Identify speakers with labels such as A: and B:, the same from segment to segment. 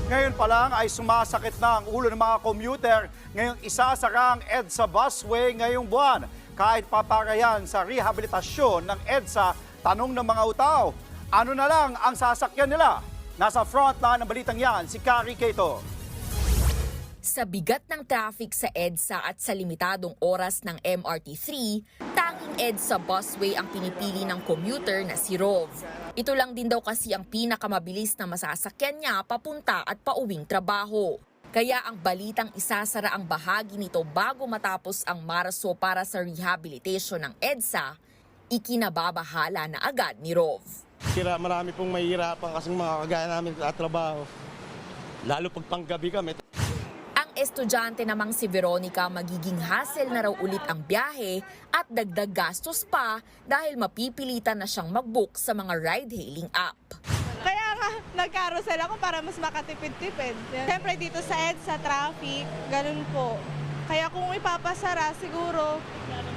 A: Ngayon pa lang ay sumasakit na ang ulo ng mga commuter ngayong isasara ang EDSA busway ngayong buwan. Kahit paparayan sa rehabilitasyon ng EDSA, tanong ng mga tao, ano na lang ang sasakyan nila? Nasa frontline ng balitang yan, si Carrie Cato.
B: Sa bigat ng traffic sa EDSA at sa limitadong oras ng MRT3, tanging EDSA busway ang pinipili ng commuter na si Rov. Ito lang din daw kasi ang pinakamabilis na masasakyan niya papunta at pauwing trabaho. Kaya ang balitang isasara ang bahagi nito bago matapos ang marso para sa rehabilitation ng EDSA, ikinababahala na agad ni Rov.
C: Marami pong mahihirapan kasi mga kagaya namin sa trabaho. Lalo pag panggabi kami.
B: Ang estudyante namang si Veronica, magiging hassle na raw ulit ang biyahe at dagdag gastos pa dahil mapipilitan na siyang mag-book sa mga ride-hailing app.
D: Kaya nga, nag-carousel ako para mas makatipid-tipid. Siyempre dito sa EDSA, traffic, ganun po. Kaya kung ipapasara, siguro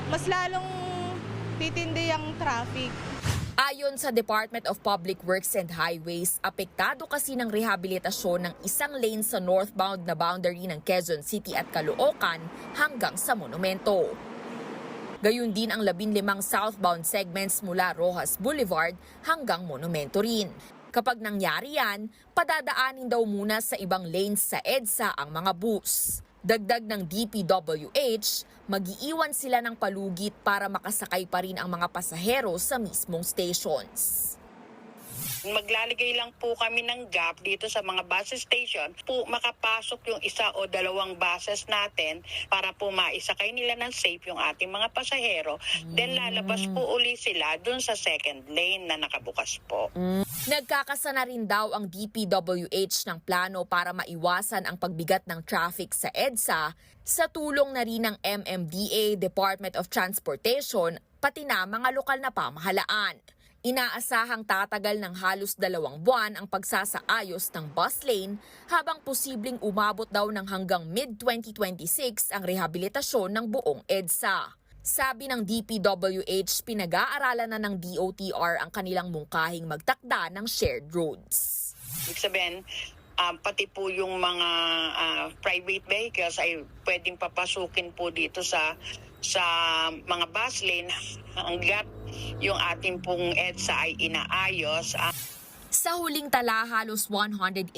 D: mas lalong titindi ang traffic.
B: Ayon sa Department of Public Works and Highways, apektado kasi ng rehabilitasyon ng isang lane sa northbound na boundary ng Quezon City at Caloocan hanggang sa monumento. Gayun din ang 15 southbound segments mula Rojas Boulevard hanggang monumento rin. Kapag nangyari yan, padadaanin daw muna sa ibang lanes sa EDSA ang mga bus. Dagdag ng DPWH, mag-iiwan sila ng palugit para makasakay pa rin ang mga pasahero sa mismong stations.
E: Maglalagay lang po kami ng gap dito sa mga bus station po makapasok yung isa o dalawang buses natin para po maisakay nila ng safe yung ating mga pasahero. Then lalabas po uli sila dun sa second lane na nakabukas po.
B: Nagkakasana rin daw ang DPWH ng plano para maiwasan ang pagbigat ng traffic sa EDSA sa tulong na rin ng MMDA, Department of Transportation, pati na mga lokal na pamahalaan. Inaasahang tatagal ng halos 2 buwan ang pagsasaayos ng bus lane habang posibleng umabot daw ng hanggang mid-2026 ang rehabilitasyon ng buong EDSA. Sabi ng DPWH, pinag-aaralan na ng DOTR ang kanilang mungkahing magtakda ng shared roads.
E: Ibig sabihin, pati po yung mga private vehicles ay pwedeng papasukin po dito sa mga bus lane hanggat yung ating pong EDSA ay inaayos.
B: Sa huling tala, halos 180,000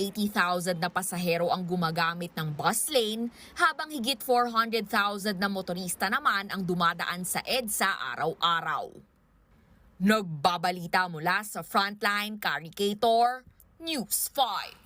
B: na pasahero ang gumagamit ng bus lane, habang higit 400,000 na motorista naman ang dumadaan sa EDSA araw-araw. Nagbabalita mula sa Frontline, Carrie Cator, News 5.